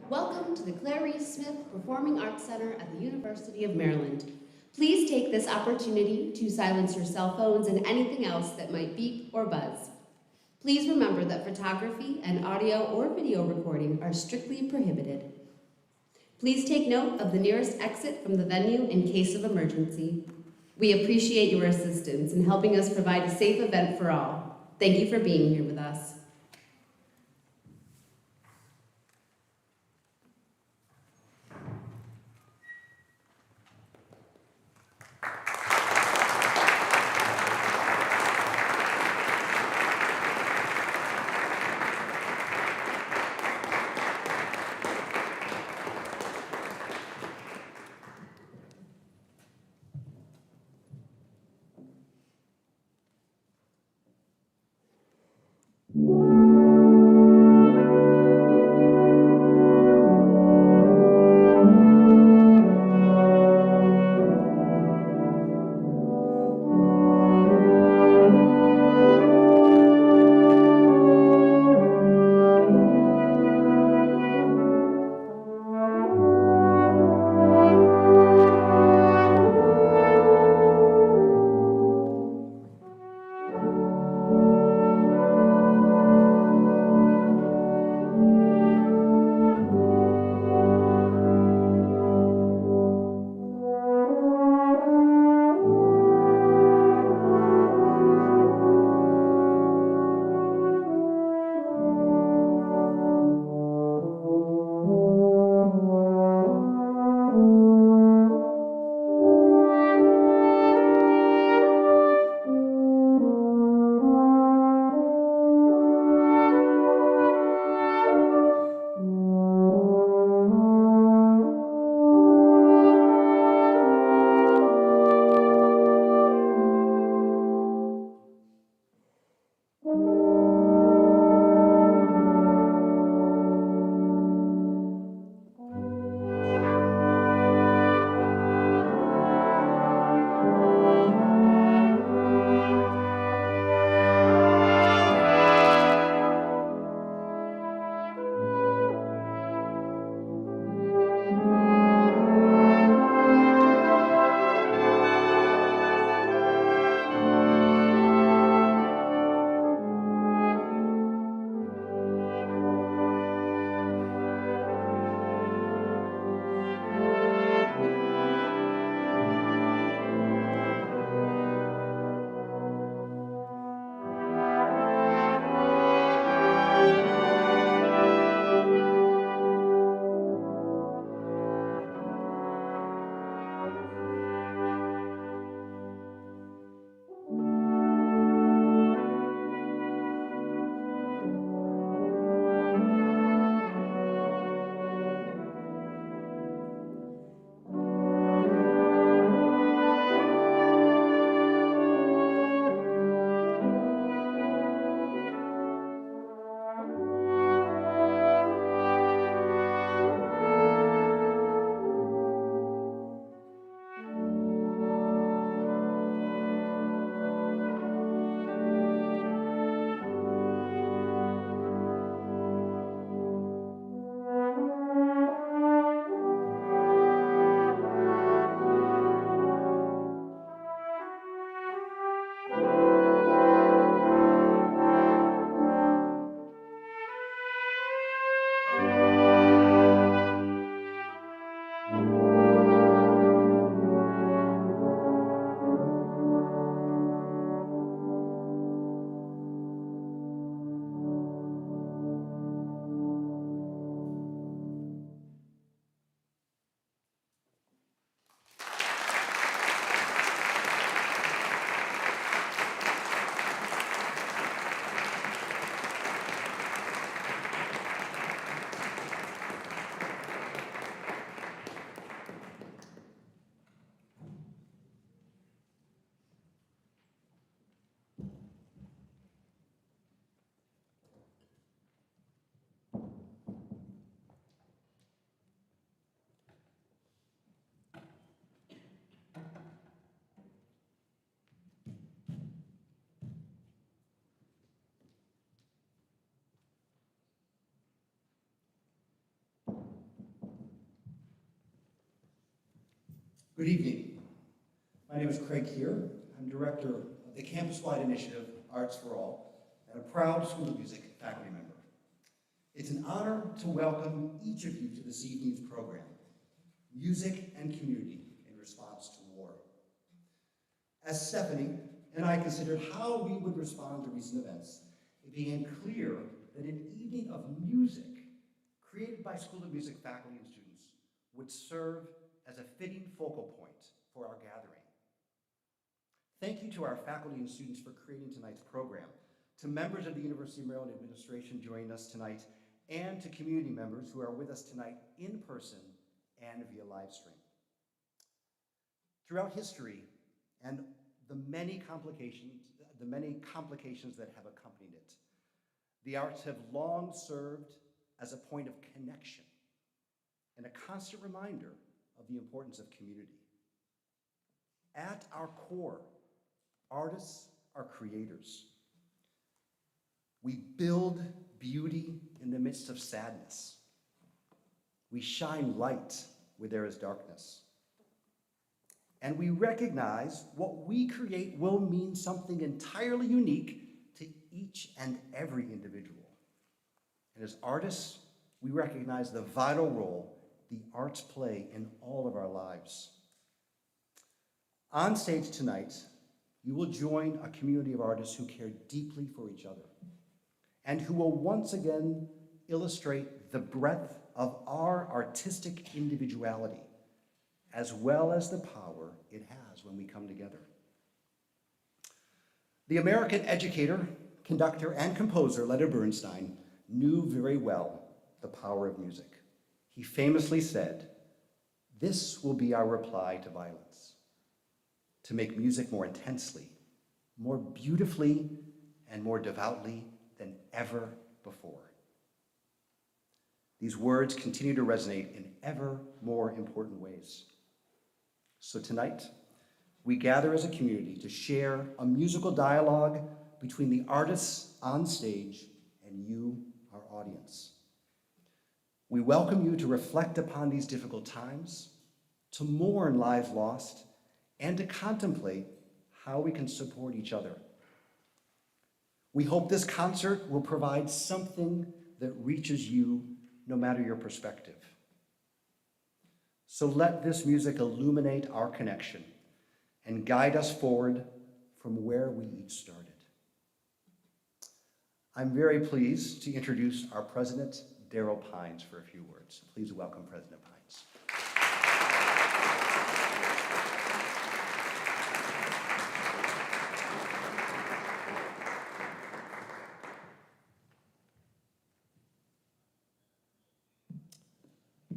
Welcome to the Clarice Smith Performing Arts Center at the University of Maryland. Please take this opportunity to silence your cell phones and anything else that might beep or buzz. Please remember that photography and audio or video recording are strictly prohibited. Please take note of the nearest exit from the venue in case of emergency. We appreciate your assistance in helping us provide a safe event for all. Thank you for being here with us. Good evening. My name is Craig Keir. I'm director of the campus-wide initiative, Arts for All, and a proud School of Music faculty member. It's an honor to welcome each of you to this evening's program, Music and Community in Response to War. As Stephanie and I considered how we would respond to recent events, it became clear that an evening of music created by School of Music faculty and students would serve as a fitting focal point for our gathering. Thank you to our faculty and students for creating tonight's program, to members of the University of Maryland administration joining us tonight, and to community members who are with us tonight in person and via live stream. Throughout history and the many complications that have accompanied it, the arts have long served as a point of connection and a constant reminder of the importance of community. At our core, artists are creators. We build beauty in the midst of sadness. We shine light where there is darkness. And we recognize what we create will mean something entirely unique to each and every individual. And as artists, we recognize the vital role the arts play in all of our lives. On stage tonight, you will join a community of artists who care deeply for each other and who will once again illustrate the breadth of our artistic individuality, as well as the power it has when we come together. The American educator, conductor, and composer Leonard Bernstein knew very well the power of music. He famously said, "This will be our reply to violence, to make music more intensely, more beautifully, and more devoutly than ever before." These words continue to resonate in ever more important ways. So tonight, we gather as a community to share a musical dialogue between the artists on stage and you, our audience. We welcome you to reflect upon these difficult times, to mourn lives lost, and to contemplate how we can support each other. We hope this concert will provide something that reaches you no matter your perspective. So let this music illuminate our connection and guide us forward from where we each started. I'm very pleased to introduce our president, Daryl Pines, for a few words. Please welcome President Pines.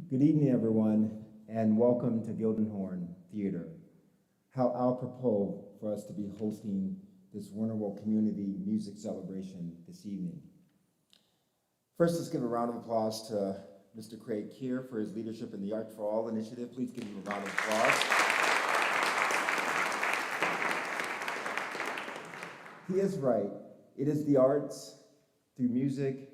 Good evening, everyone, and welcome to Gildenhorn Theater. How apropos for us to be hosting this wonderful community music celebration this evening. First, let's give a round of applause to Mr. Craig Keir for his leadership in the Arts for All initiative. Please give him a round of applause. He is right. It is the arts, through music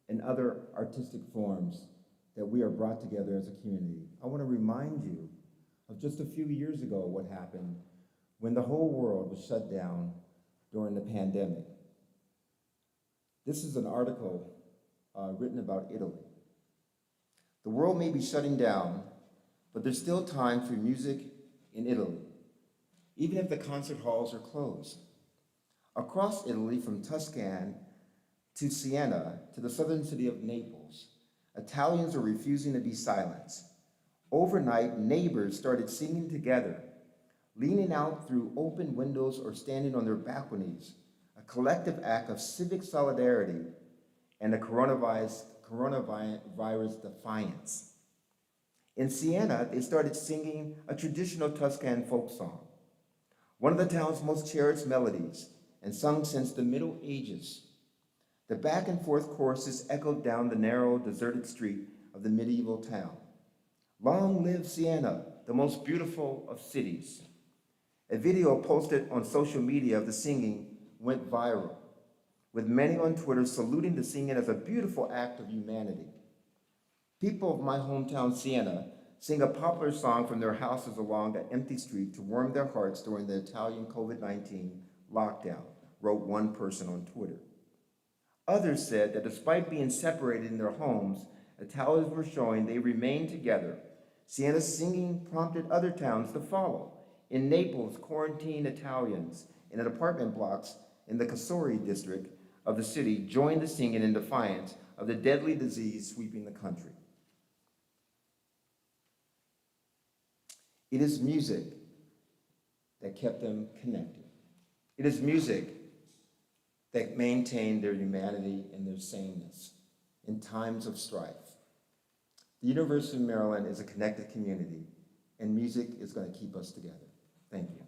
and other artistic forms, that we are brought together as a community. I want to remind you of just a few years ago what happened when the whole world was shut down during the pandemic. This is an article written about Italy. The world may be shutting down, but there's still time for music in Italy, even if the concert halls are closed. Across Italy, from Tuscany to Siena to the southern city of Naples, Italians are refusing to be silenced. Overnight, neighbors started singing together, leaning out through open windows or standing on their balconies, a collective act of civic solidarity and a coronavirus defiance. In Siena, they started singing a traditional Tuscan folk song, one of the town's most cherished melodies, and sung since the Middle Ages. The back and forth choruses echoed down the narrow, deserted street of the medieval town. Long live Siena, the most beautiful of cities. A video posted on social media of the singing went viral, with many on Twitter saluting the singing as a beautiful act of humanity. People of my hometown, Siena, sing a popular song from their houses along an empty street to warm their hearts during the Italian COVID-19 lockdown, wrote one person on Twitter. Others said that despite being separated in their homes, Italians were showing they remained together. Sienna's singing prompted other towns to follow. In Naples, quarantined Italians in apartment blocks in the Casori district of the city joined the singing in defiance of the deadly disease sweeping the country. It is music that kept them connected. It is music that maintained their humanity and their sameness in times of strife. The University of Maryland is a connected community, and music is going to keep us together. Thank you.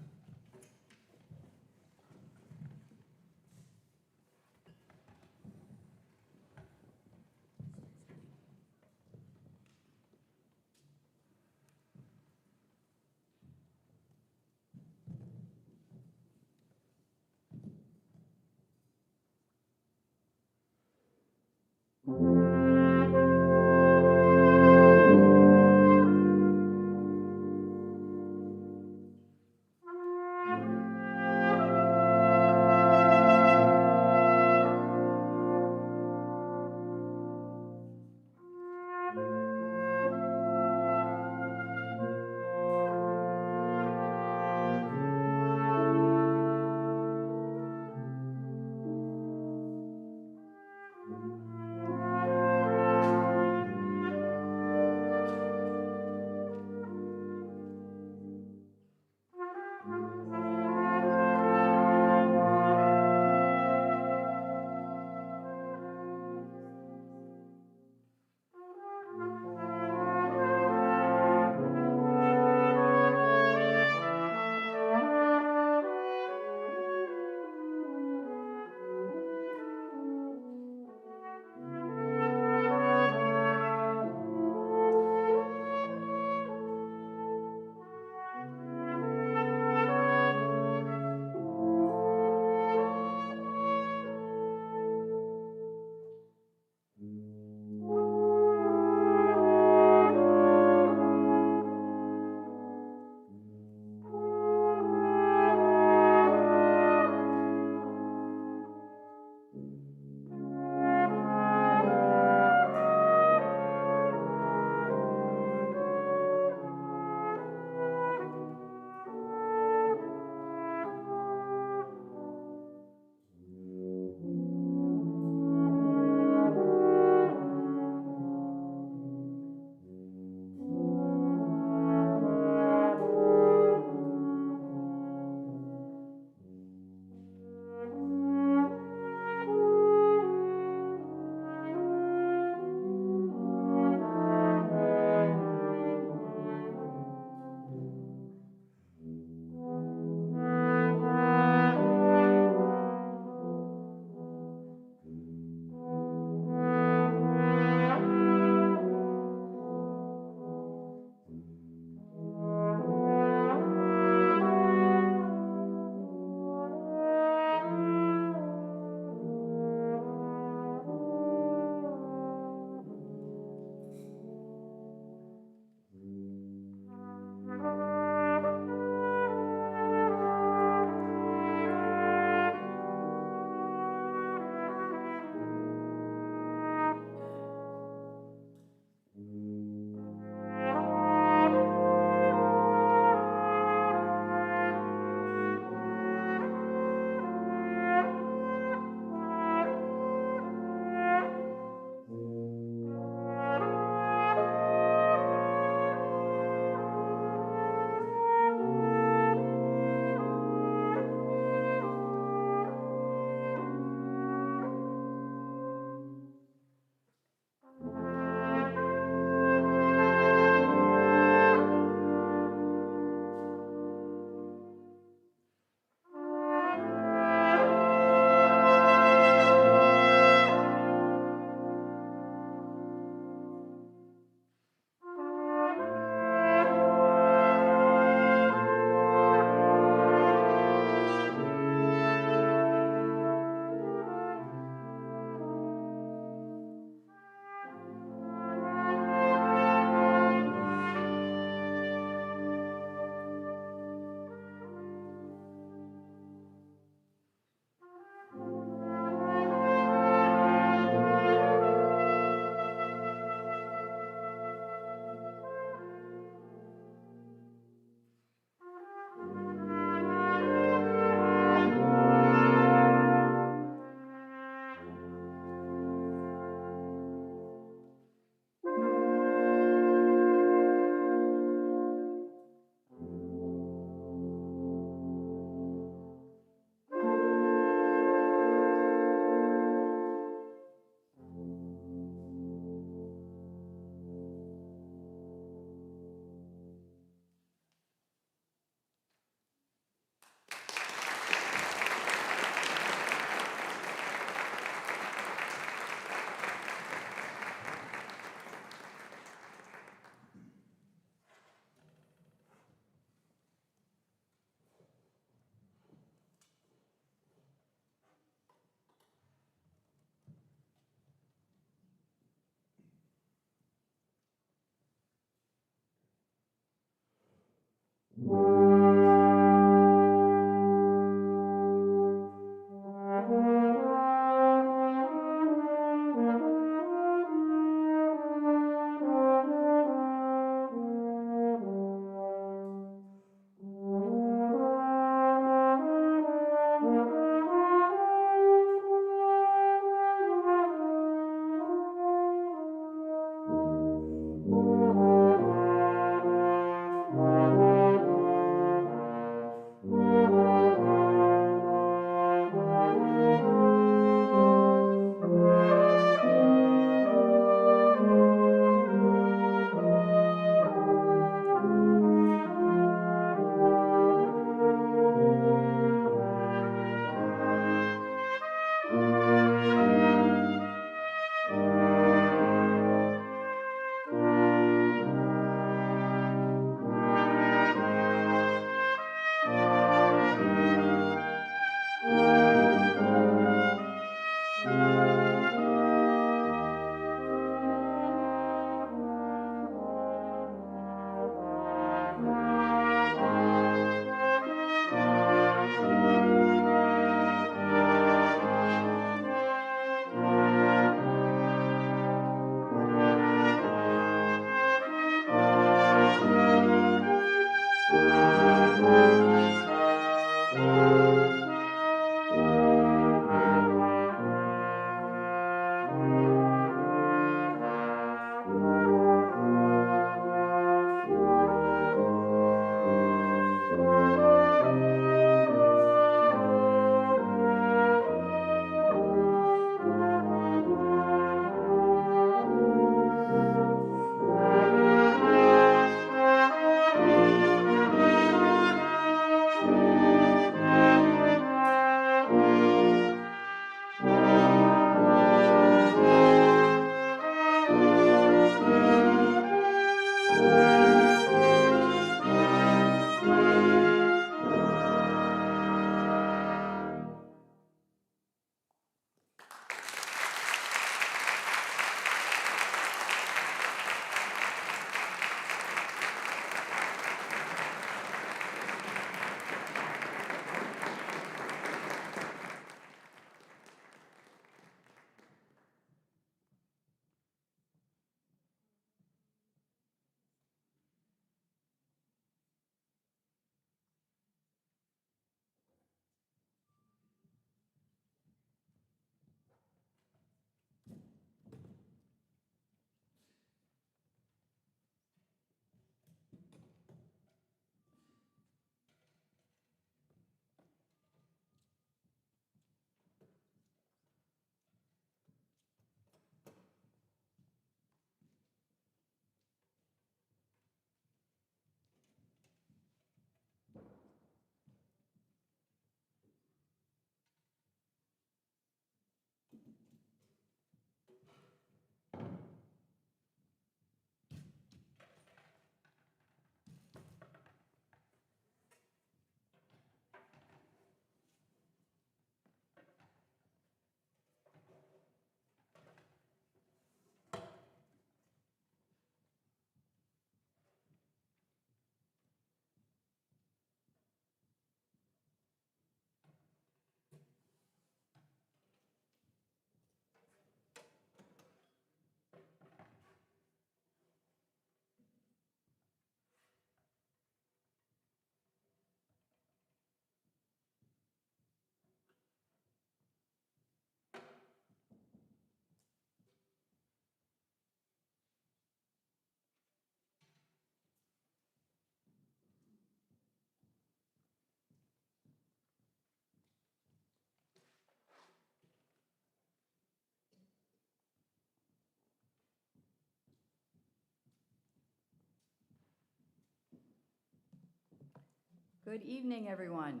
Good evening, everyone.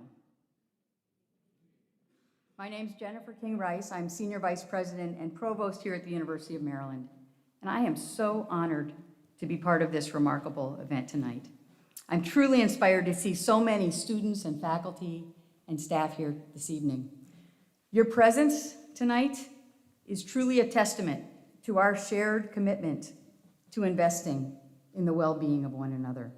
My name's Jennifer King Rice. I'm Senior Vice President and Provost here at the University of Maryland, and I am so honored to be part of this remarkable event tonight. I'm truly inspired to see so many students and faculty and staff here this evening. Your presence tonight is truly a testament to our shared commitment to investing in the well-being of one another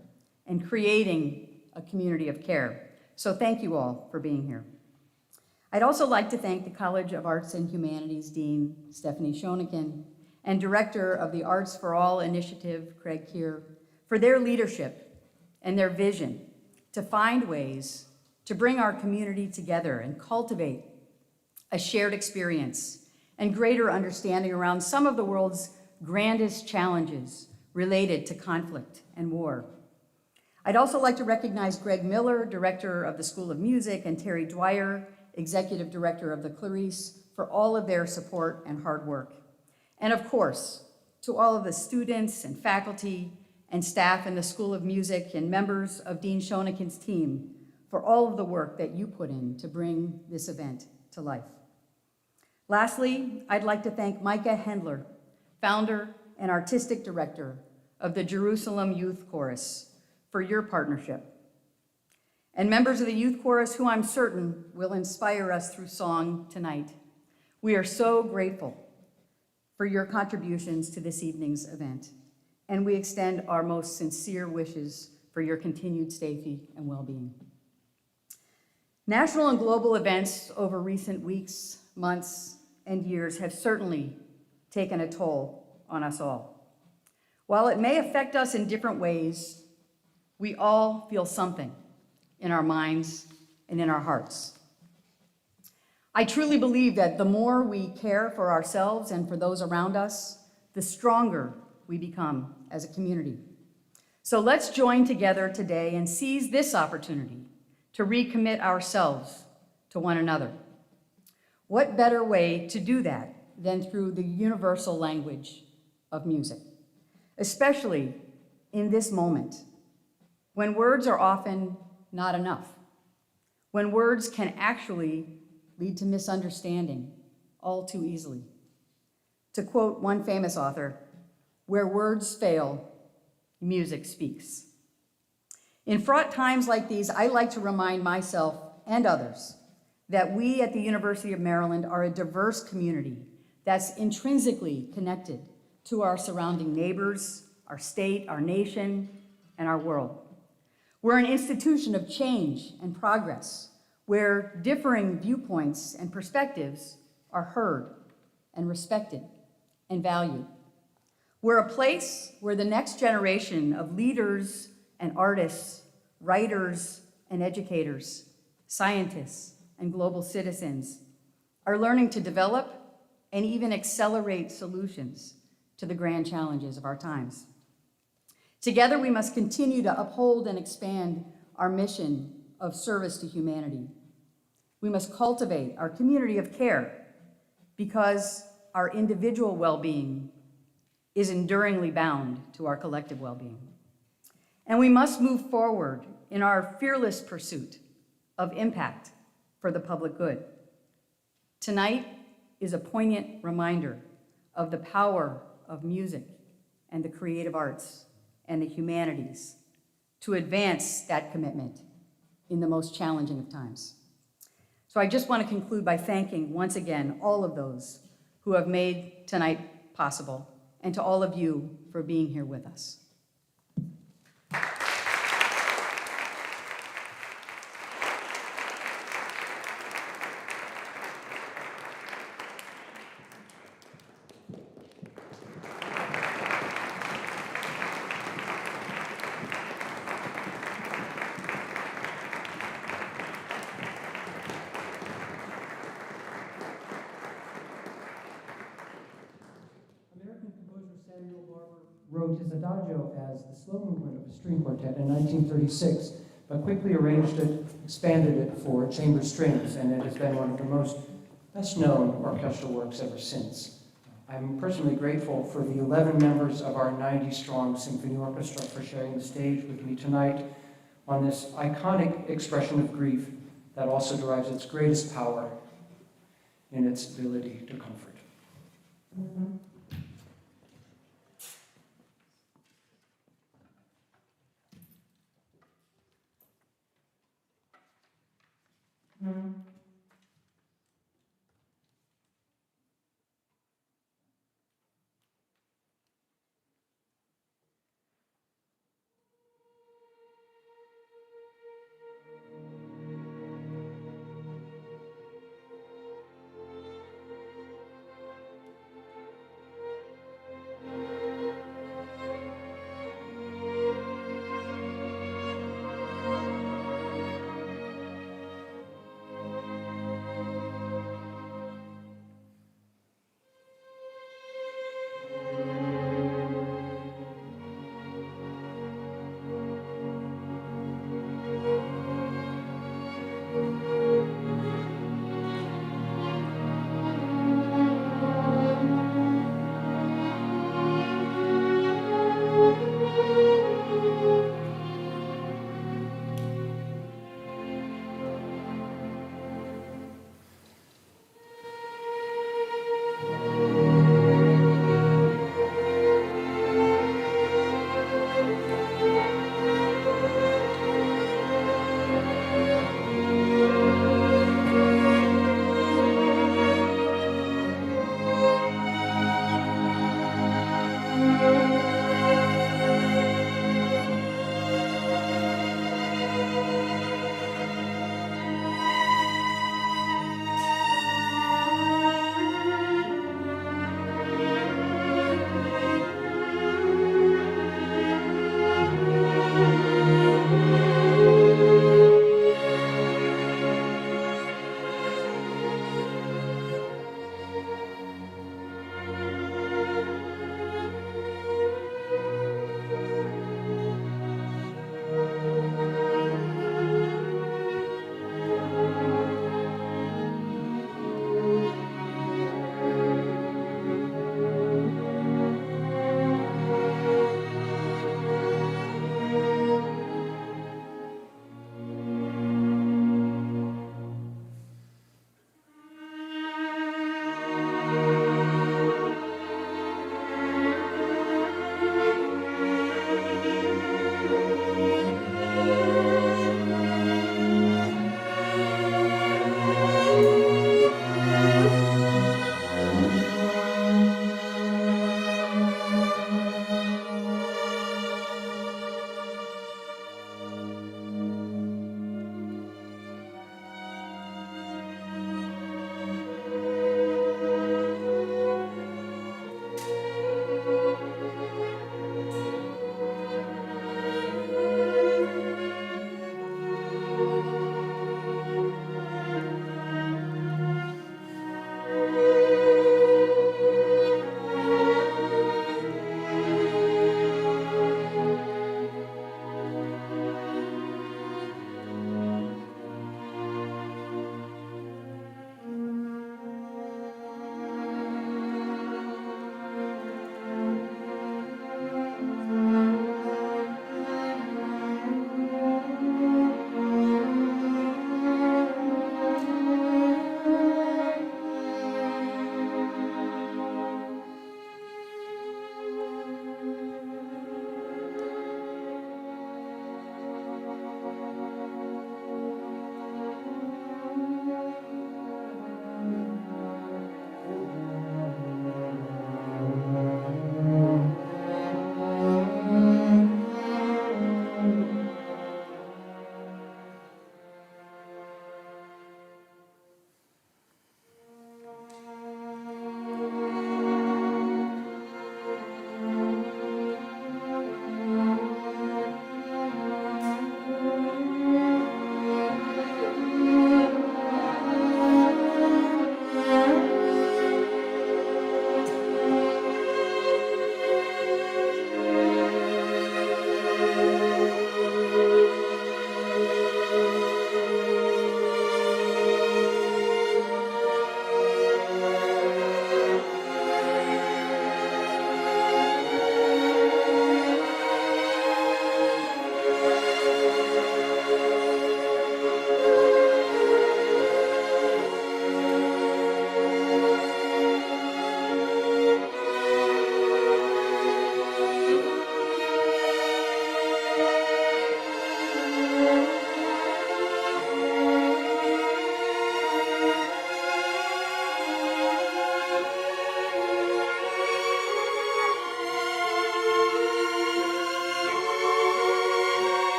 and creating a community of care. So thank you all for being here. I'd also like to thank the College of Arts and Humanities Dean Stephanie Schoeniken and Director of the Arts for All Initiative, Craig Keir, for their leadership and their vision to find ways to bring our community together and cultivate a shared experience and greater understanding around some of the world's grandest challenges related to conflict and war. I'd also like to recognize Greg Miller, Director of the School of Music, and Terry Dwyer, Executive Director of the Clarice, for all of their support and hard work. And of course, to all of the students and faculty and staff in the School of Music and members of Dean Schoeniken's team for all of the work that you put in to bring this event to life. Lastly, I'd like to thank Micah Hendler, founder and artistic director of the Jerusalem Youth Chorus, for your partnership. And members of the Youth Chorus, who I'm certain will inspire us through song tonight. We are so grateful for your contributions to this evening's event, and we extend our most sincere wishes for your continued safety and well-being. National and global events over recent weeks, months, and years have certainly taken a toll on us all. While it may affect us in different ways, we all feel something in our minds and in our hearts. I truly believe that the more we care for ourselves and for those around us, the stronger we become as a community. So let's join together today and seize this opportunity to recommit ourselves to one another. What better way to do that than through the universal language of music, especially in this moment when words are often not enough, when words can actually lead to misunderstanding all too easily. To quote one famous author, "Where words fail, music speaks." In fraught times like these, I like to remind myself and others that we at the University of Maryland are a diverse community that's intrinsically connected to our surrounding neighbors, our state, our nation, and our world. We're an institution of change and progress, where differing viewpoints and perspectives are heard and respected and valued. We're a place where the next generation of leaders and artists, writers and educators, scientists and global citizens are learning to develop and even accelerate solutions to the grand challenges of our times. Together, we must continue to uphold and expand our mission of service to humanity. We must cultivate our community of care because our individual well-being is enduringly bound to our collective well-being. And we must move forward in our fearless pursuit of impact for the public good. Tonight is a poignant reminder of the power of music and the creative arts and the humanities to advance that commitment in the most challenging of times. So I just want to conclude by thanking once again all of those who have made tonight possible, and to all of you for being here with us. Wrote his adagio as the slow movement of a string quartet in 1936, but quickly arranged it, expanded it for chamber strings, and it has been one of the most best-known orchestral works ever since. I'm personally grateful for the 11 members of our 90-strong symphony orchestra for sharing the stage with me tonight. on this iconic expression of grief that also derives its greatest power in its ability to comfort.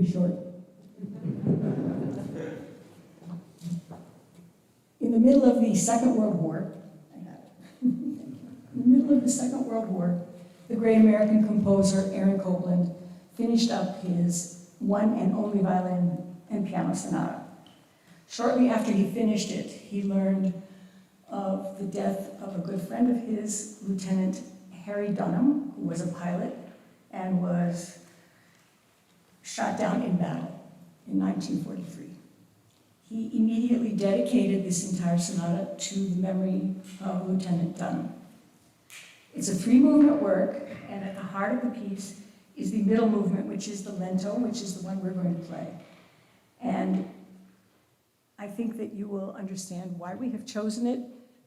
pretty short. In the middle of the Second World War, I have it. In the middle of the Second World War, the great American composer Aaron Copland finished up his one and only violin and piano sonata. Shortly after he finished it, he learned of the death of a good friend of his, Lieutenant Harry Dunham, who was a pilot and was shot down in battle in 1943. He immediately dedicated this entire sonata to the memory of Lieutenant Dunham. It's a three-movement work, and at the heart of the piece is the middle movement, which is the lento, which is the one we're going to play. And I think that you will understand why we have chosen it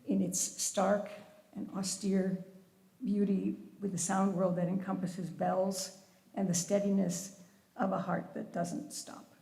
in its stark and austere beauty with the sound world that encompasses bells and the steadiness of a heart that doesn't stop.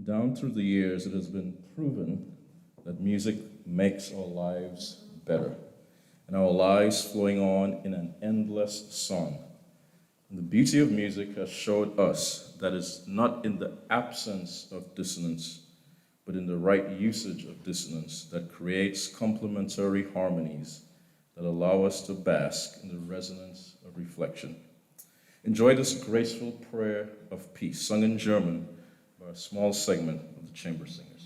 Down through the years, it has been proven that music makes our lives better, and our lives flowing on in an endless song. And the beauty of music has showed us that it's not in the absence of dissonance, but in the right usage of dissonance that creates complementary harmonies that allow us to bask in the resonance of reflection. Enjoy this graceful prayer of peace, sung in German by a small segment of the chamber singers.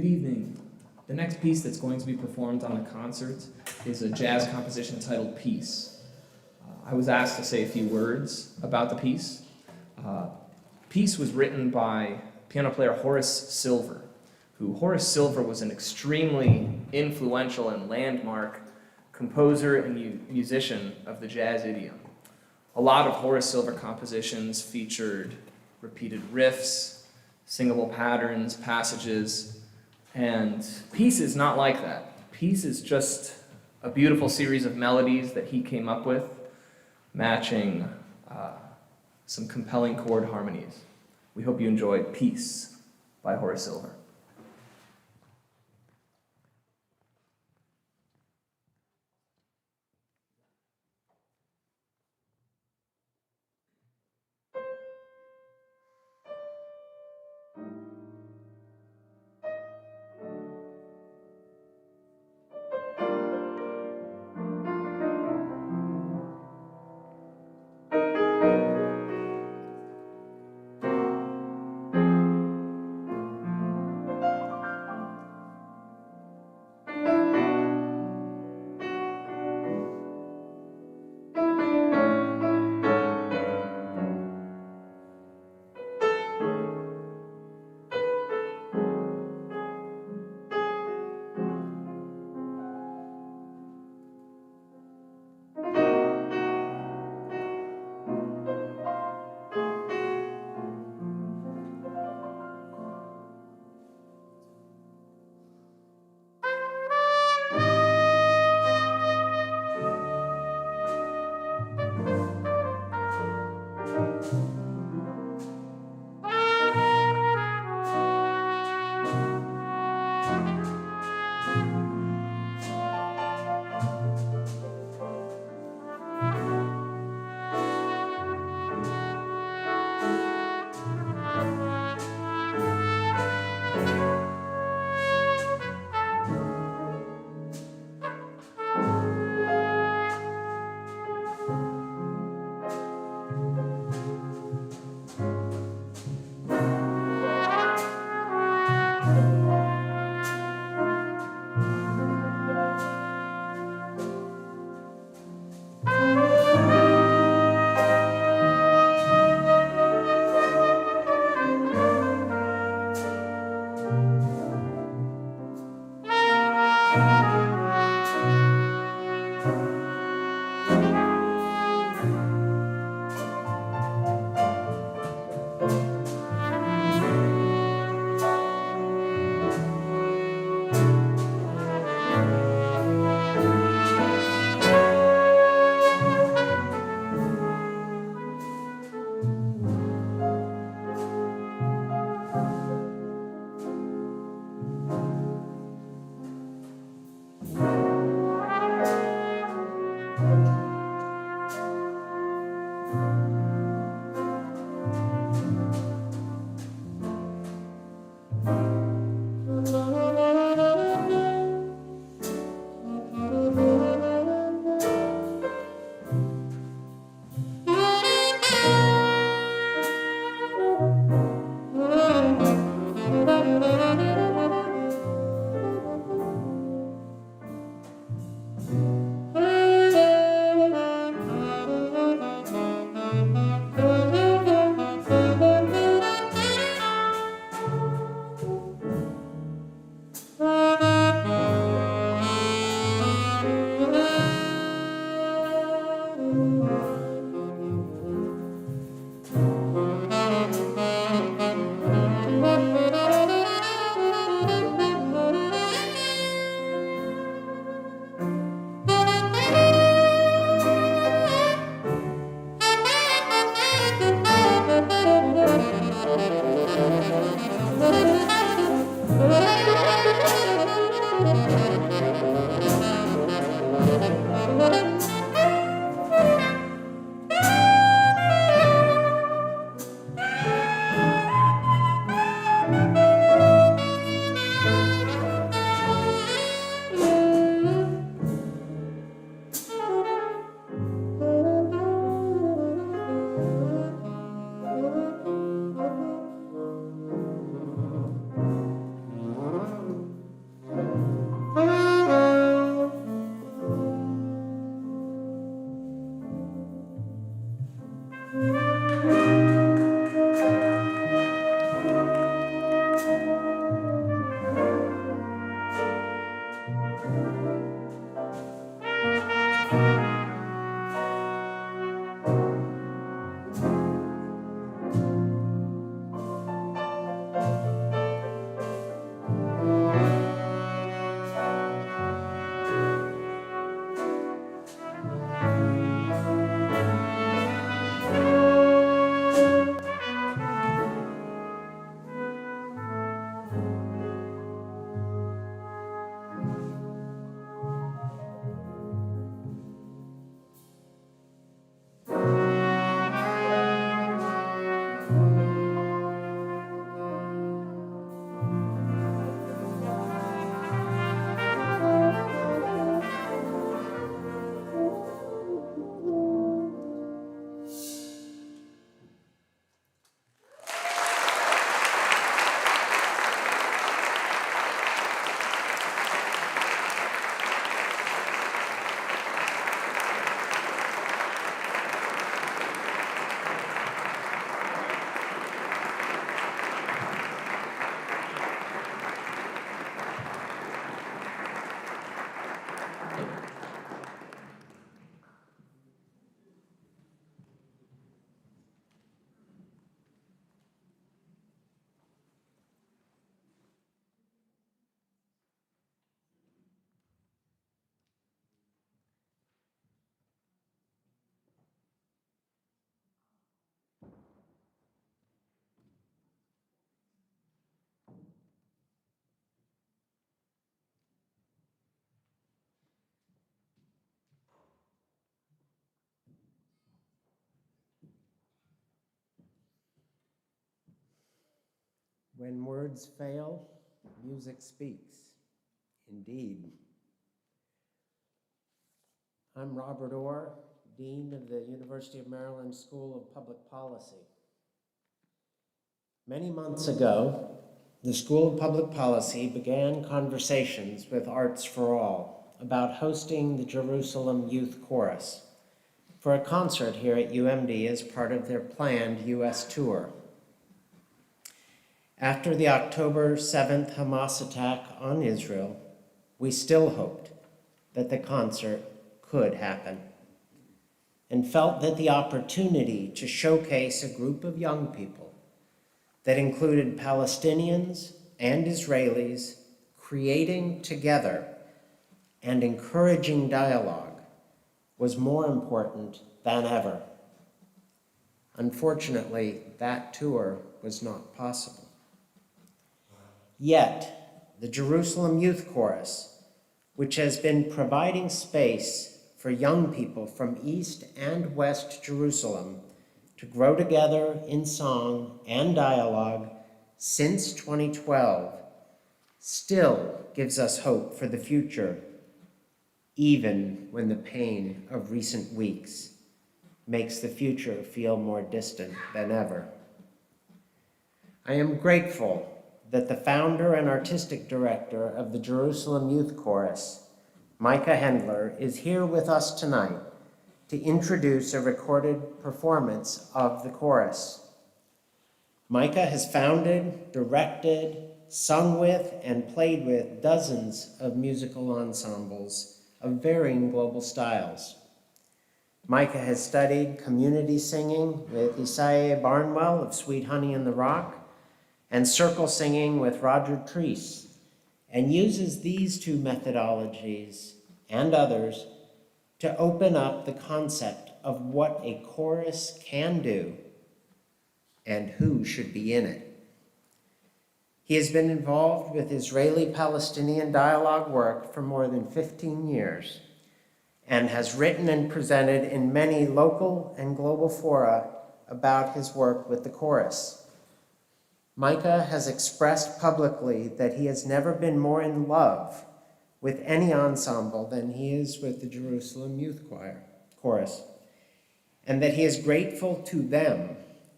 evening. The next piece that's going to be performed on the concert is a jazz composition titled Peace. I was asked to say a few words about the piece. Peace was written by piano player Horace Silver, who Horace Silver was an extremely influential and landmark composer and musician of the jazz idiom. A lot of Horace Silver compositions featured repeated riffs, singable patterns, passages, and Peace is not like that. Peace is just a beautiful series of melodies that he came up with, matching some compelling chord harmonies. We hope you enjoy Peace by Horace Silver. When words fail, music speaks. Indeed. I'm Robert Orr, Dean of the University of Maryland School of Public Policy. Many months ago, the School of Public Policy began conversations with Arts for All about hosting the Jerusalem Youth Chorus for a concert here at UMD as part of their planned US tour. After the October 7th Hamas attack on Israel, we still hoped that the concert could happen and felt that the opportunity to showcase a group of young people that included Palestinians and Israelis creating together and encouraging dialogue was more important than ever. Unfortunately, that tour was not possible. Yet, the Jerusalem Youth Chorus, which has been providing space for young people from East and West Jerusalem to grow together in song and dialogue since 2012, still gives us hope for the future, even when the pain of recent weeks makes the future feel more distant than ever. I am grateful that the founder and artistic director of the Jerusalem Youth Chorus, Micah Hendler, is here with us tonight to introduce a recorded performance of the chorus. Micah has founded, directed, sung with, and played with dozens of musical ensembles of varying global styles. Micah has studied community singing with Isaiah Barnwell of Sweet Honey in the Rock and circle singing with Roger Treese, and uses these two methodologies and others to open up the concept of what a chorus can do and who should be in it. He has been involved with Israeli-Palestinian dialogue work for more than 15 years and has written and presented in many local and global fora about his work with the chorus. Micah has expressed publicly that he has never been more in love with any ensemble than he is with the Jerusalem Youth Chorus, and that he is grateful to them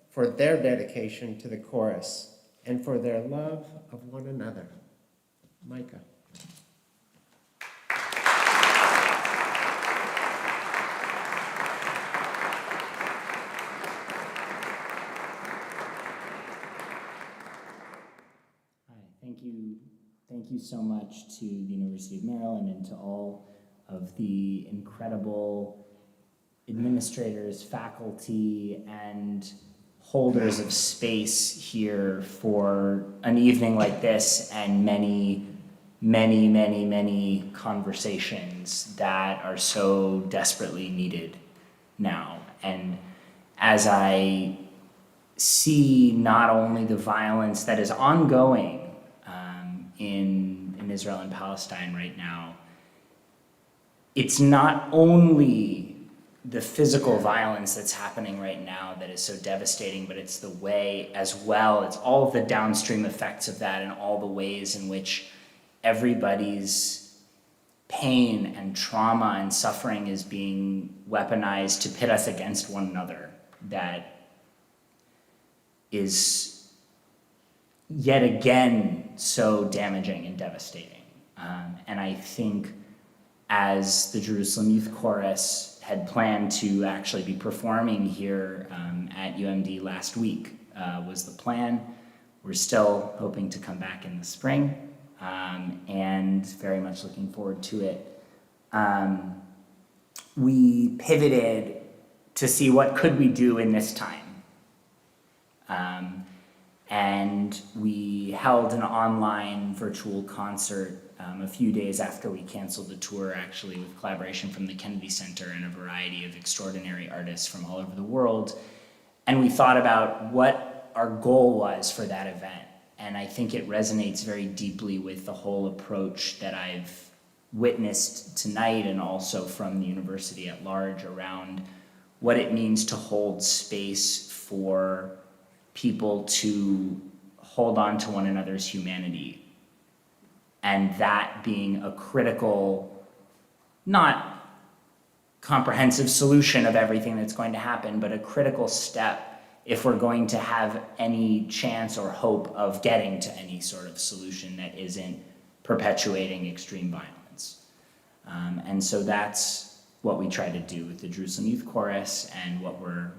for their dedication to the chorus and for their love of one another. Micah. Thank you so much to the University of Maryland and to all of the incredible administrators, faculty, and holders of space here for an evening like this and many conversations that are so desperately needed now. And as I see not only the violence that is ongoing in Israel and Palestine right now, it's not only the physical violence that's happening right now that is so devastating, but it's the way as well, it's all of the downstream effects of that and all the ways in which everybody's pain and trauma and suffering is being weaponized to pit us against one another. That is yet again so damaging and devastating. And I think as the Jerusalem Youth Chorus had planned to actually be performing here at UMD last week was the plan. We're still hoping to come back in the spring and very much looking forward to it. We pivoted to see what could we do in this time. And we held an online virtual concert a few days after we canceled the tour, actually, with collaboration from the Kennedy Center and a variety of extraordinary artists from all over the world. And we thought about what our goal was for that event. And I think it resonates very deeply with the whole approach that I've witnessed tonight and also from the university at large around what it means to hold space for people to hold on to one another's humanity. And that being a critical, not comprehensive solution of everything that's going to happen, but a critical step if we're going to have any chance or hope of getting to any sort of solution that isn't perpetuating extreme violence. And so that's what we try to do with the Jerusalem Youth Chorus and what we're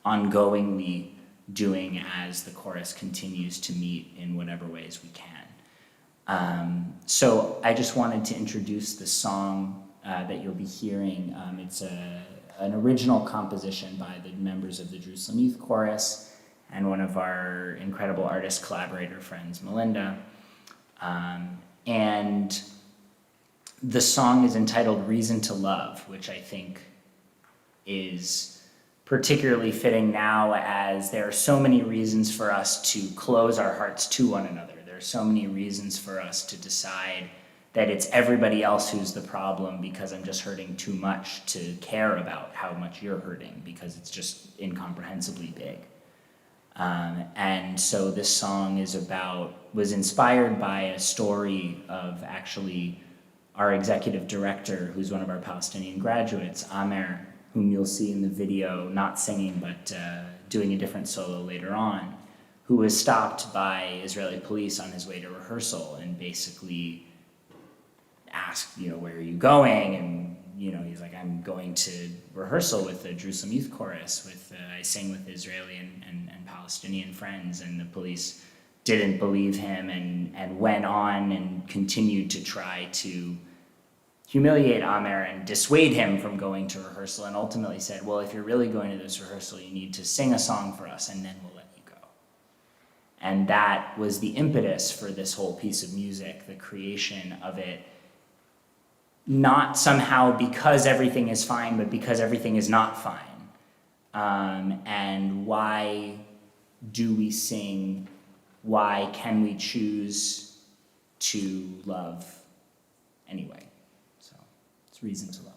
ongoingly doing as the chorus continues to meet in whatever ways we can. So I just wanted to introduce the song that you'll be hearing. It's an original composition by the members of the Jerusalem Youth Chorus and one of our incredible artist collaborator friends, Melinda. And the song is entitled Reason to Love, which I think is particularly fitting now as there are so many reasons for us to close our hearts to one another. There are so many reasons for us to decide that it's everybody else who's the problem because I'm just hurting too much to care about how much you're hurting because it's just incomprehensibly big. And so this song was inspired by a story of actually our executive director, who's one of our Palestinian graduates, Amer, whom you'll see in the video, not singing, but doing a different solo later on, who was stopped by Israeli police on his way to rehearsal and basically asked, where are you going? And, he's like, I'm going to rehearsal with the Jerusalem Youth Chorus. I sing with Israeli and Palestinian friends, and the police didn't believe him and went on and continued to try to humiliate Amer and dissuade him from going to rehearsal, and ultimately said, well, if you're really going to this rehearsal, you need to sing a song for us, and then we'll let you go. And that was the impetus for this whole piece of music, the creation of it, not somehow because everything is fine, but because everything is not fine. And why do we sing? Why can we choose to love anyway? So it's reason to love.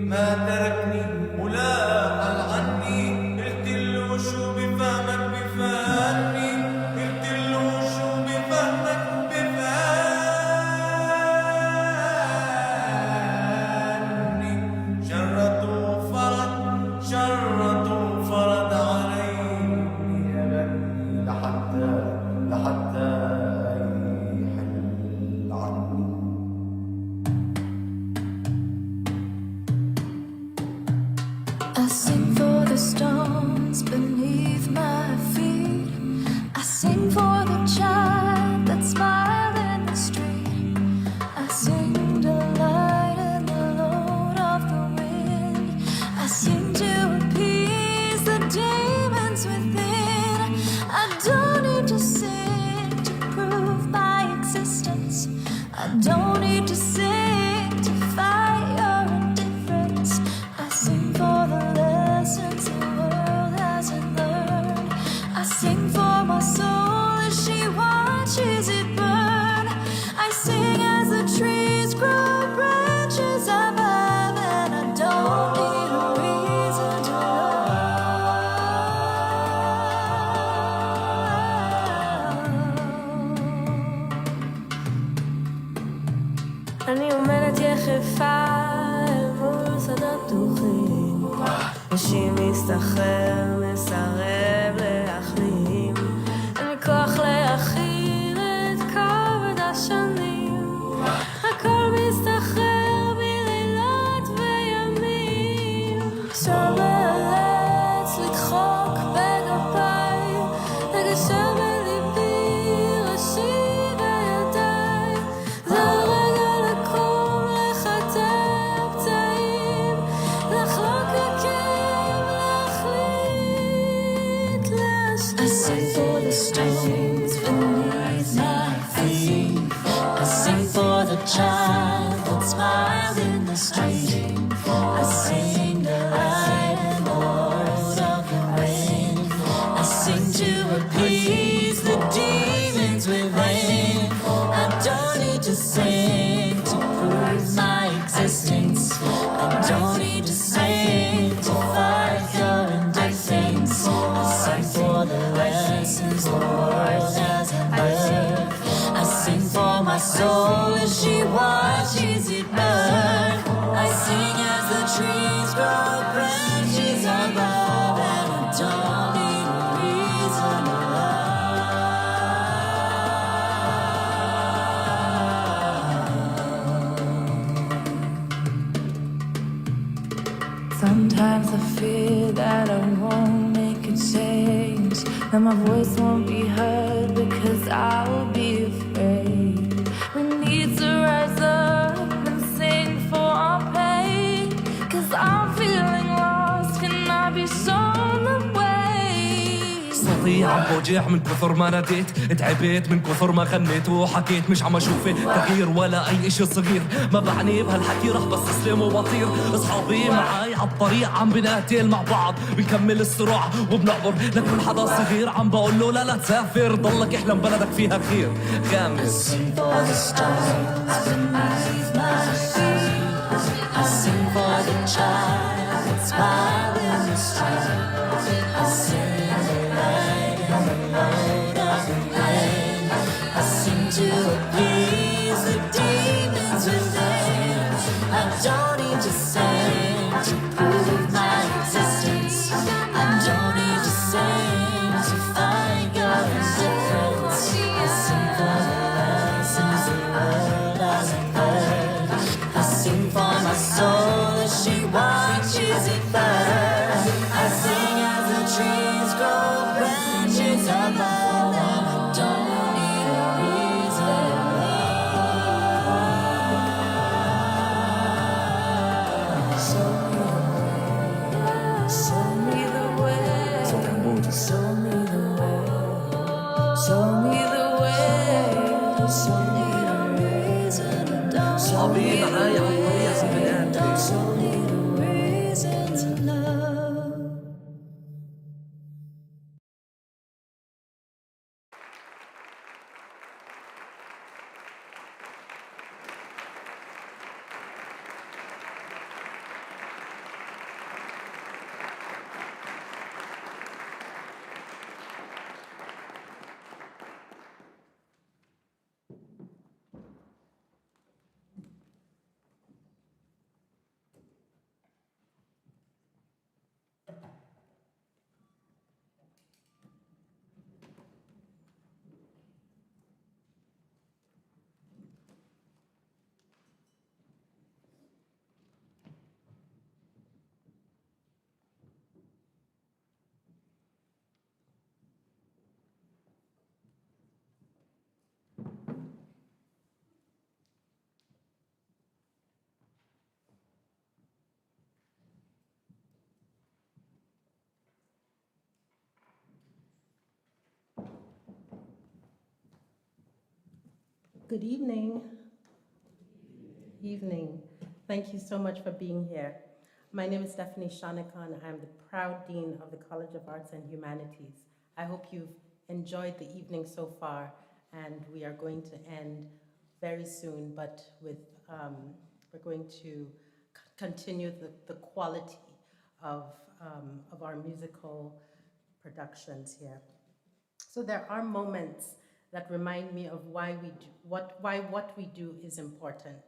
ما تركني ولا حل عني قلت له شو بفهمك אני עומדת יחפה אל מול שדות פתוחים, ראשי מסתחרר, מסרב להחלים, אין לי כוח להכיל את כובד השנים, הכל מסתחרר בלילות וימים, אפשר לאלץ לדחוק בגפיי, לגשר בליבי ראשי וידיי, זה הרגע לקום, לחתר פצעים, לחלוק לכאב, להחליט להשלים. I sing for the stones beneath my feet, I sing for the child that smiled in the street, I sing the light and the words of the rain, I sing to appease the demons within. I don't need to sing to prove my existence, I don't need to sing to fight your indifference. I sing for the lessons the world hasn't learned, I sing for my soul as she watches it burn, I sing as the trees grow branches above, and I don't need a reason to love. Sometimes I fear that I won't make a change, that my voice won't be heard because I will be afraid. We need to rise up and sing for our pain, cause I'm feeling lost, can I be shown the way? صوتي عم بوجع من كثر ما ناديت، تعبت من كثر ما غنيت وحكيت، مش عم اشوف تغيير ولا اي اشي صغير، ما بعني بهالحكي رح بستسلم وبطير، اصحابي معي عالطريق عم بنقتل مع بعض، بنكمل الصراع وبنعبر لكل حدا صغير، عم بقول له لا لا تسافر، ضلك احلم بلدك فيها خير. غامس I sing for the child that's smiled in the street, I sing the light and the load of the rain, I sing to appease the demons within. I don't need to sing to prove my existence, I don't need to sing to find your indifference. I sing for the lessons the world hasn't heard, I sing for my soul as she watches it burn, I sing as the trees grow branches above, and I don't need a reason to love. Show me the way, show me the way, show me the way, show me the way, show me the reason to love. Show me the reason to love. Good evening. Evening. Thank you so much for being here. My name is Stephanie Shanikan. I'm the proud Dean of the College of Arts and Humanities. I hope you've enjoyed the evening so far, and we are going to end very soon, but with we're going to continue the quality of our musical productions here. So there are moments that remind me of why what we do is important.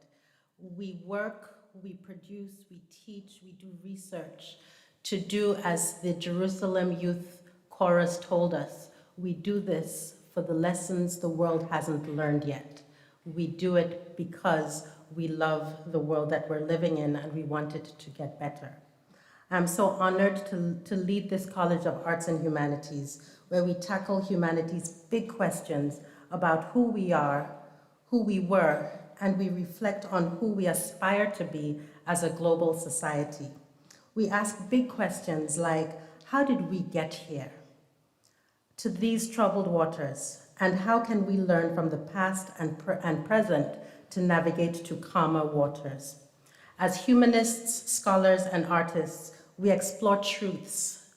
We work, we produce, we teach, we do research to do as the Jerusalem Youth Chorus told us. We do this for the lessons the world hasn't learned yet. We do it because we love the world that we're living in and we want it to get better. I'm so honored to lead this College of Arts and Humanities, where we tackle humanity's big questions about who we are, who we were, and we reflect on who we aspire to be as a global society. We ask big questions like, how did we get here to these troubled waters? And how can we learn from the past and present to navigate to calmer waters? As humanists, scholars, and artists, we explore truths,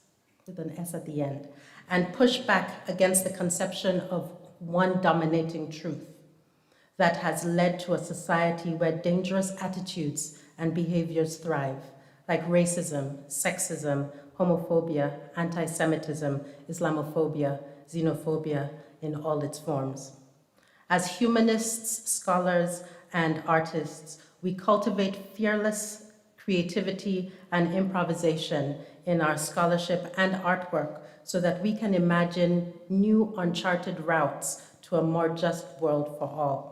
with an S at the end, and push back against the conception of one dominating truth that has led to a society where dangerous attitudes and behaviors thrive, like racism, sexism, homophobia, anti-Semitism, Islamophobia, xenophobia in all its forms. As humanists, scholars, and artists, we cultivate fearless creativity and improvisation in our scholarship and artwork so that we can imagine new uncharted routes to a more just world for all.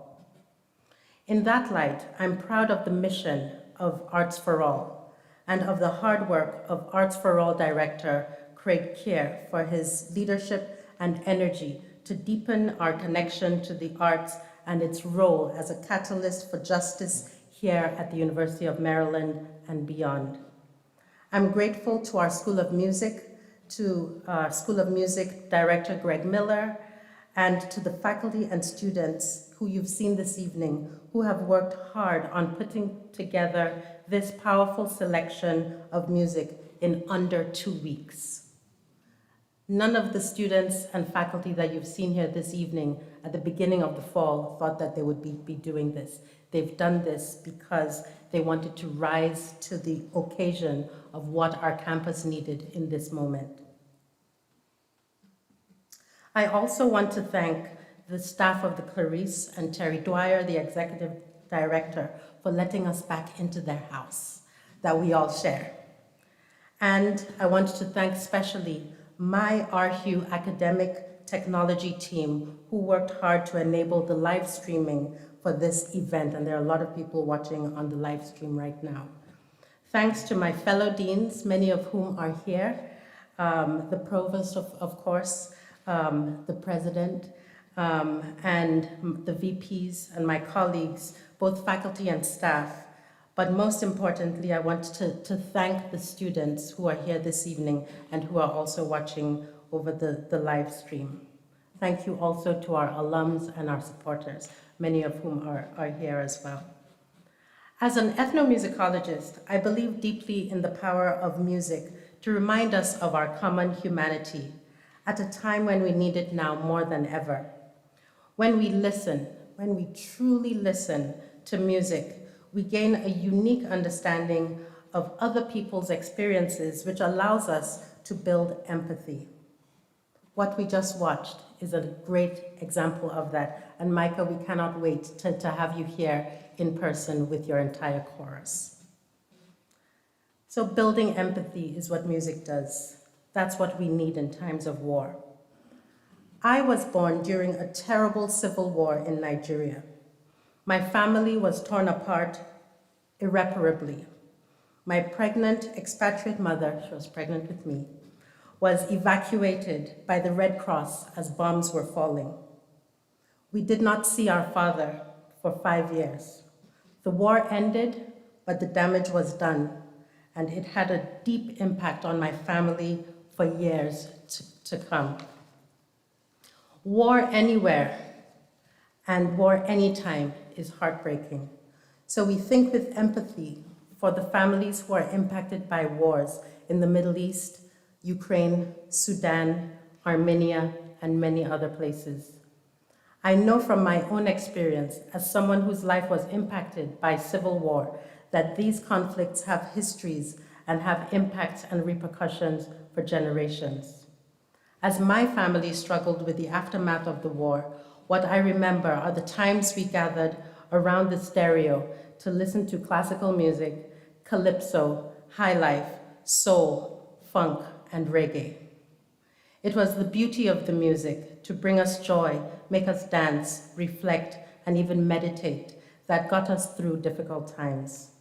In that light, I'm proud of the mission of Arts for All and of the hard work of Arts for All Director Craig Keir for his leadership and energy to deepen our connection to the arts and its role as a catalyst for justice here at the University of Maryland and beyond. I'm grateful to our School of Music, to our School of Music Director Greg Miller, and to the faculty and students who you've seen this evening, who have worked hard on putting together this powerful selection of music in under 2 weeks. None of the students and faculty that you've seen here this evening at the beginning of the fall thought that they would be doing this. They've done this because they wanted to rise to the occasion of what our campus needed in this moment. I also want to thank the staff of the Clarice and Terry Dwyer, the executive director, for letting us back into their house that we all share. And I want to thank especially my RHU academic technology team who worked hard to enable the live streaming for this event, and there are a lot of people watching on the live stream right now. Thanks to my fellow deans, many of whom are here, the provost, of course, the president, and the VPs and my colleagues, both faculty and staff. But most importantly, I want to thank the students who are here this evening and who are also watching over the live stream. Thank you also to our alums and our supporters, many of whom are here as well. As an ethnomusicologist, I believe deeply in the power of music to remind us of our common humanity at a time when we need it now more than ever. When we listen, when we truly listen to music, we gain a unique understanding of other people's experiences, which allows us to build empathy. What we just watched is a great example of that. And Micah, we cannot wait to have you here in person with your entire chorus. So building empathy is what music does. That's what we need in times of war. I was born during a terrible civil war in Nigeria. My family was torn apart irreparably. My pregnant expatriate mother, she was pregnant with me, was evacuated by the Red Cross as bombs were falling. We did not see our father for 5 years. The war ended, but the damage was done, and it had a deep impact on my family for years to come. War anywhere and war anytime is heartbreaking. So we think with empathy for the families who are impacted by wars in the Middle East, Ukraine, Sudan, Armenia, and many other places. I know from my own experience, as someone whose life was impacted by civil war, that these conflicts have histories and have impacts and repercussions for generations. As my family struggled with the aftermath of the war, what I remember are the times we gathered around the stereo to listen to classical music, calypso, high life, soul, funk, and reggae. It was the beauty of the music to bring us joy, make us dance, reflect, and even meditate that got us through difficult times.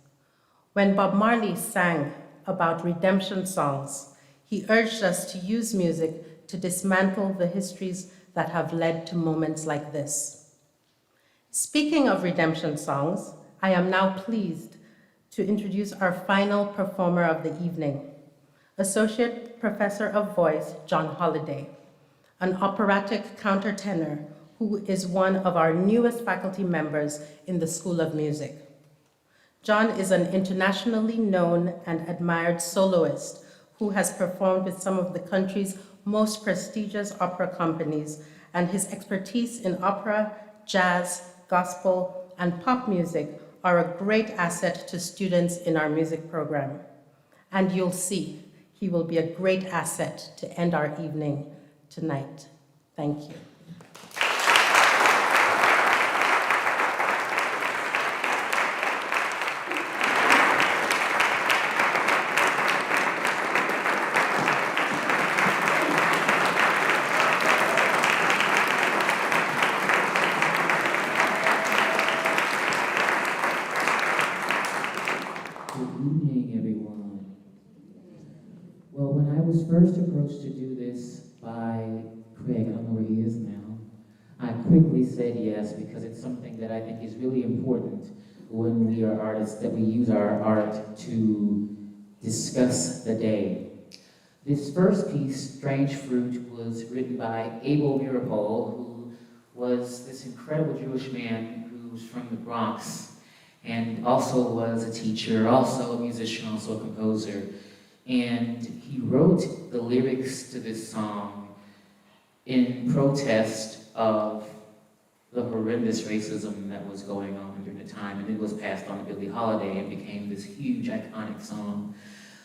When Bob Marley sang about redemption songs, he urged us to use music to dismantle the histories that have led to moments like this. Speaking of redemption songs, I am now pleased to introduce our final performer of the evening, Associate Professor of Voice, John Holliday, an operatic countertenor who is one of our newest faculty members in the School of Music. John is an internationally known and admired soloist who has performed with some of the country's most prestigious opera companies, and his expertise in opera, jazz, gospel, and pop music are a great asset to students in our music program. And you'll see, he will be a great asset to end our evening tonight. Thank you. First approached to do this by Craig, I don't know where he is now. I quickly said yes because it's something that I think is really important when we are artists, that we use our art to discuss the day. This first piece, Strange Fruit, was written by Abel Mirapol, who was this incredible Jewish man who's from the Bronx and also was a teacher, also a musician, also a composer. And he wrote the lyrics to this song in protest of the horrendous racism that was going on during the time. And it was passed on to Billie Holiday and became this huge, iconic song.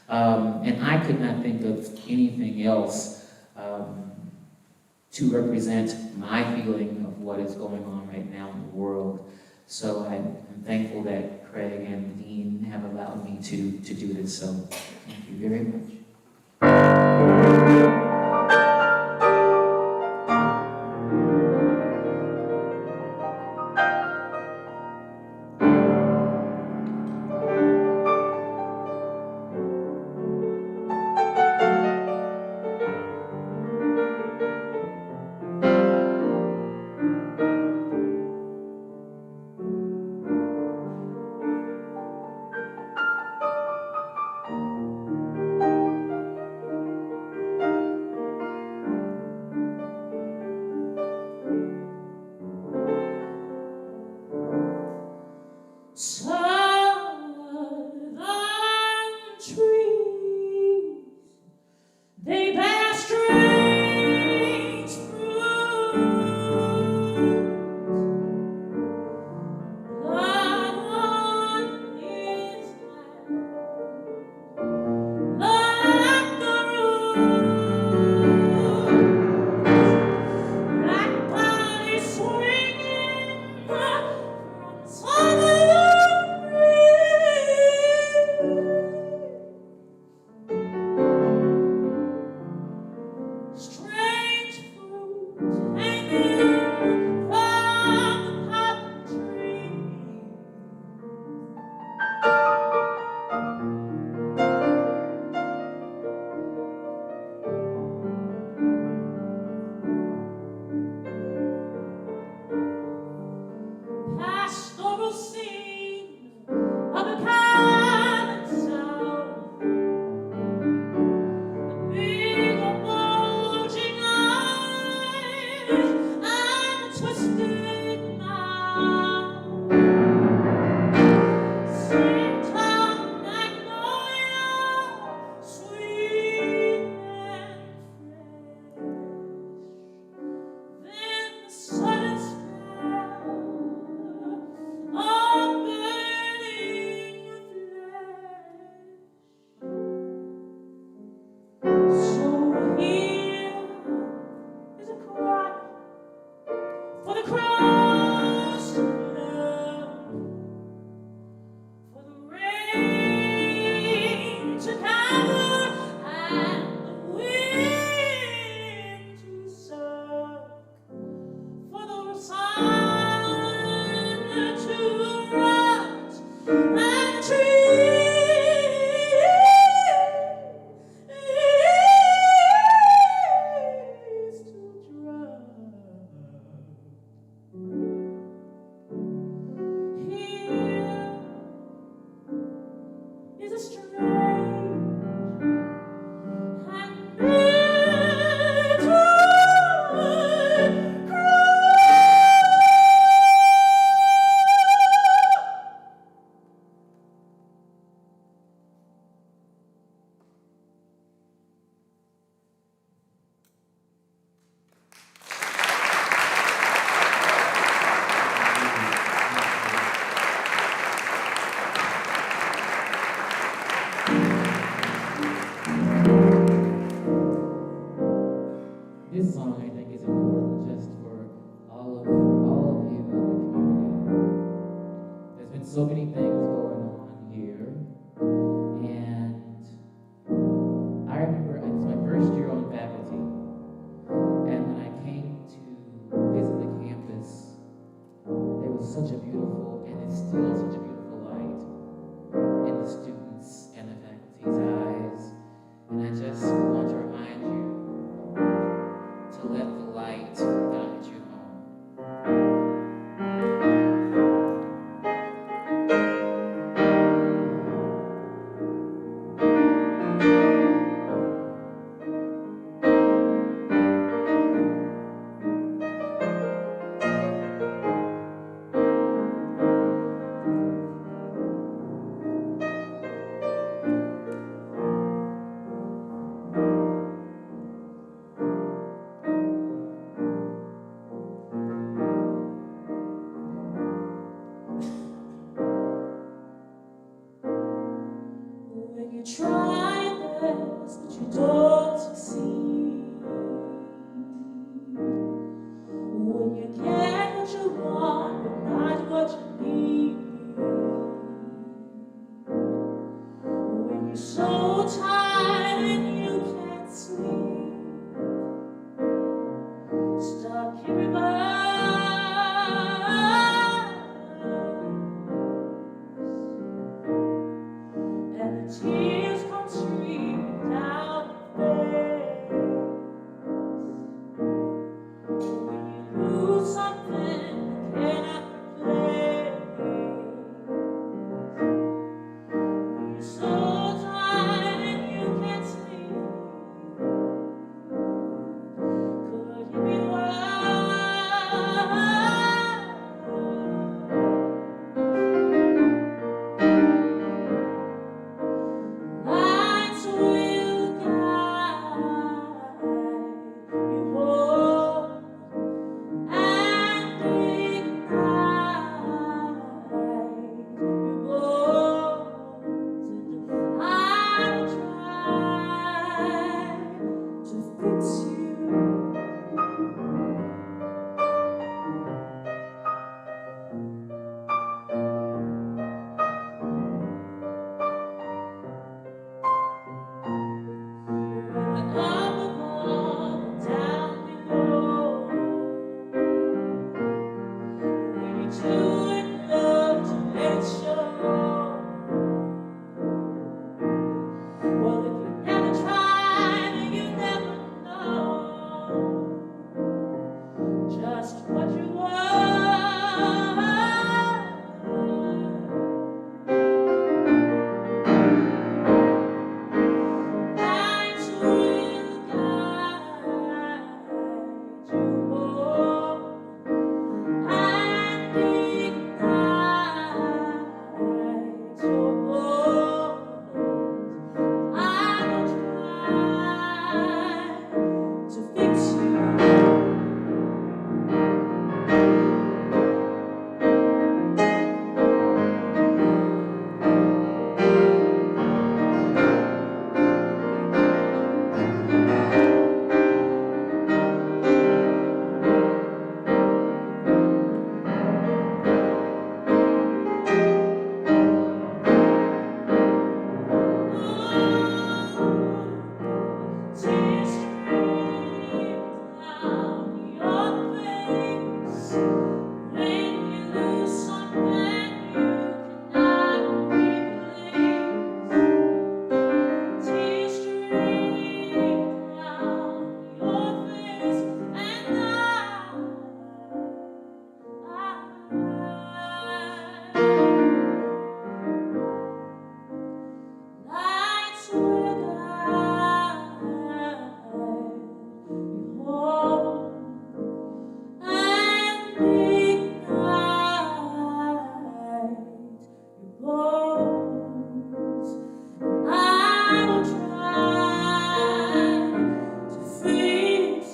And I could not think of anything else to represent my feeling of what is going on right now in the world. So I'm thankful that Craig and the Dean have allowed me to do this. So thank you very much. such a beautiful, and it's still such a beautiful light in the students and the faculty's eyes. And I just want to remind you to let the light guide you home. When you try your best, but you don't succeed. When you get what you want, but not what you need. When you're so tired and you can't sleep. Stuck in reverse. And the tears come streaming down your face. When you lose something you cannot replace. When you're so tired and you can't sleep. Could it be worse? Lights will guide you home and ignite your bones. And I'll try to fix you. When up above, down below. When you're too in love to let show. Well, if you never try, then you never know just what you want. Lights will guide you home and ignite your bones. I will try to fix you. Tears stream down your face when you lose something you cannot replace. Tears stream down your face, and lights will guide you home and ignite your bones. I will try to fix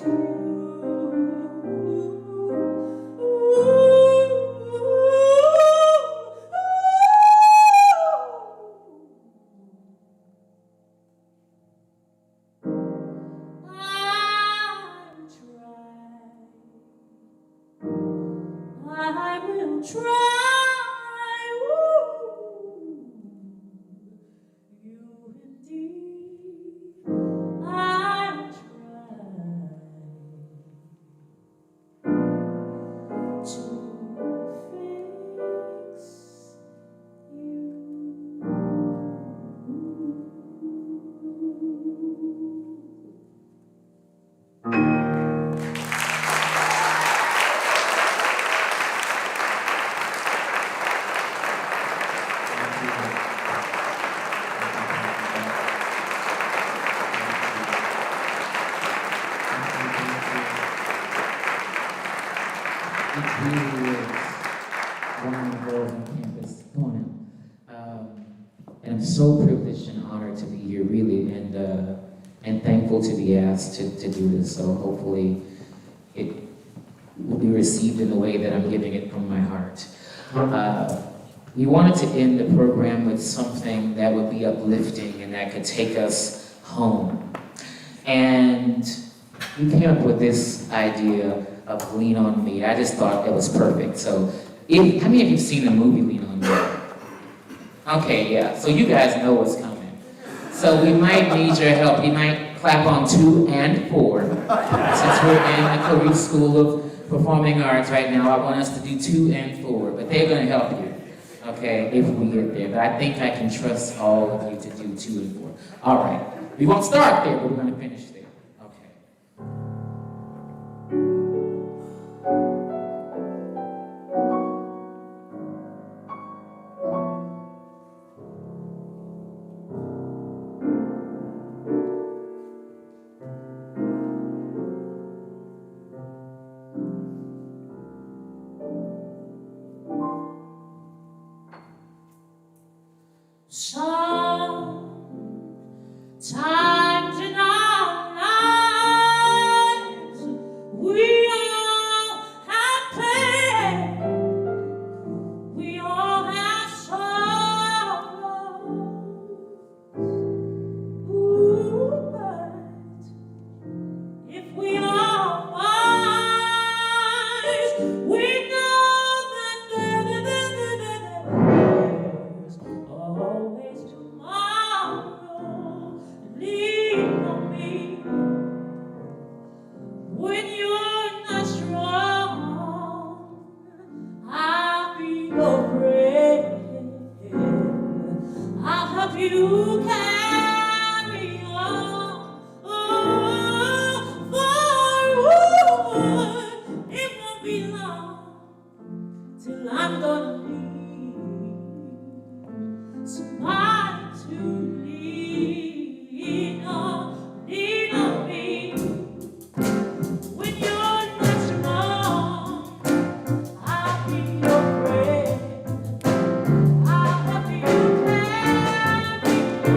I will try, you indeed. I will try to fix It really is one of the girls on campus. Come on now. And I'm so privileged and honored to be here, really, and thankful to be asked to do this. So hopefully it will be received in the way that I'm giving it from my heart. We wanted to end the program with something that would be uplifting and that could take us home. And we came up with this idea of Lean On Me. I just thought it was perfect. So, how many of you have seen the movie Lean On Me? Okay, yeah, so you guys know what's coming. So we might need your help. You might clap on 2 and 4. Since we're in the Clarice School of Performing Arts right now, I want us to do 2 and 4, but they're gonna help you, okay, if we get there. But I think I can trust all of you to do 2 and 4. All right, we won't start there, but we're gonna finish there, okay. Sometimes in our lives, we all have pain, we all have sorrow. Ooh, but if we are wise, we know that there's always tomorrow. Lean on me when you're not strong. I'll be your friend. I'll help you carry on. Forward, it won't be long till I'm gonna need somebody to lean on me. When you're not strong, I'll be your friend. I'll help you carry on.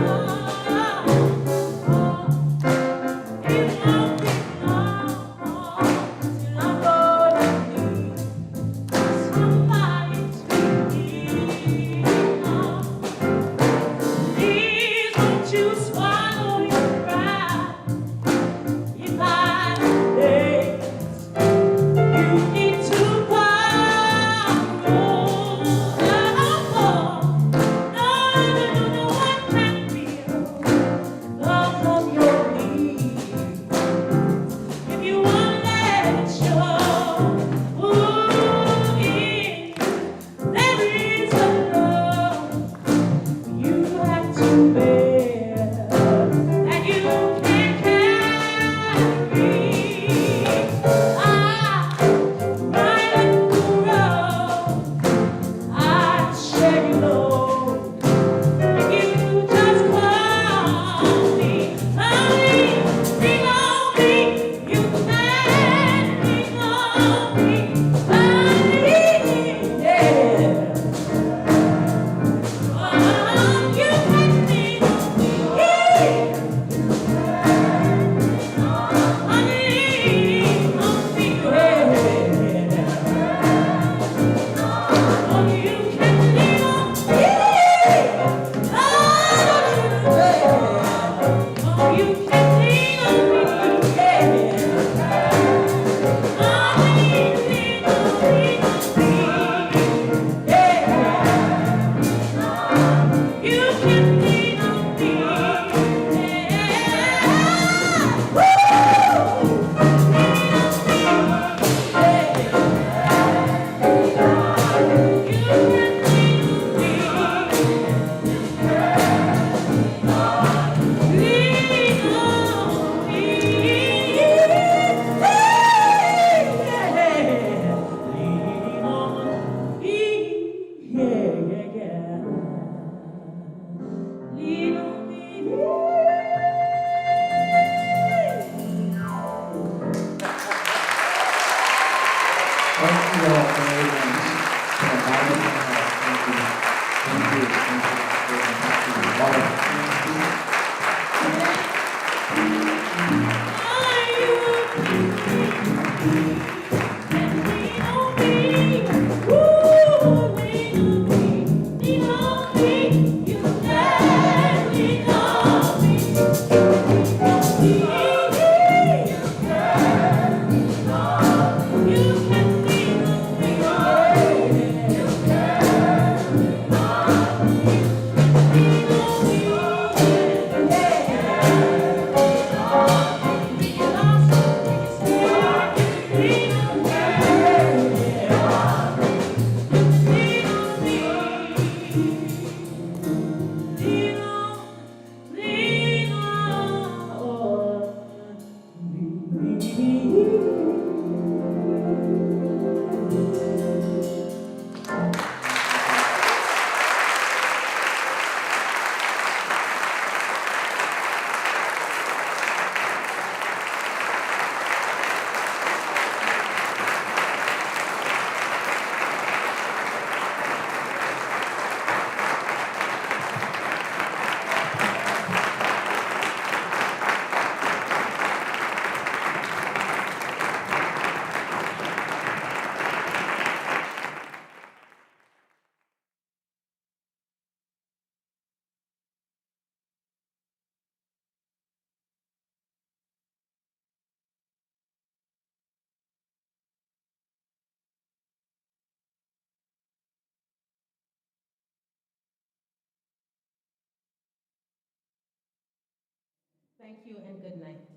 Thank you all very much for inviting me. Thank you. Thank you. Thank you. Thank you and good night.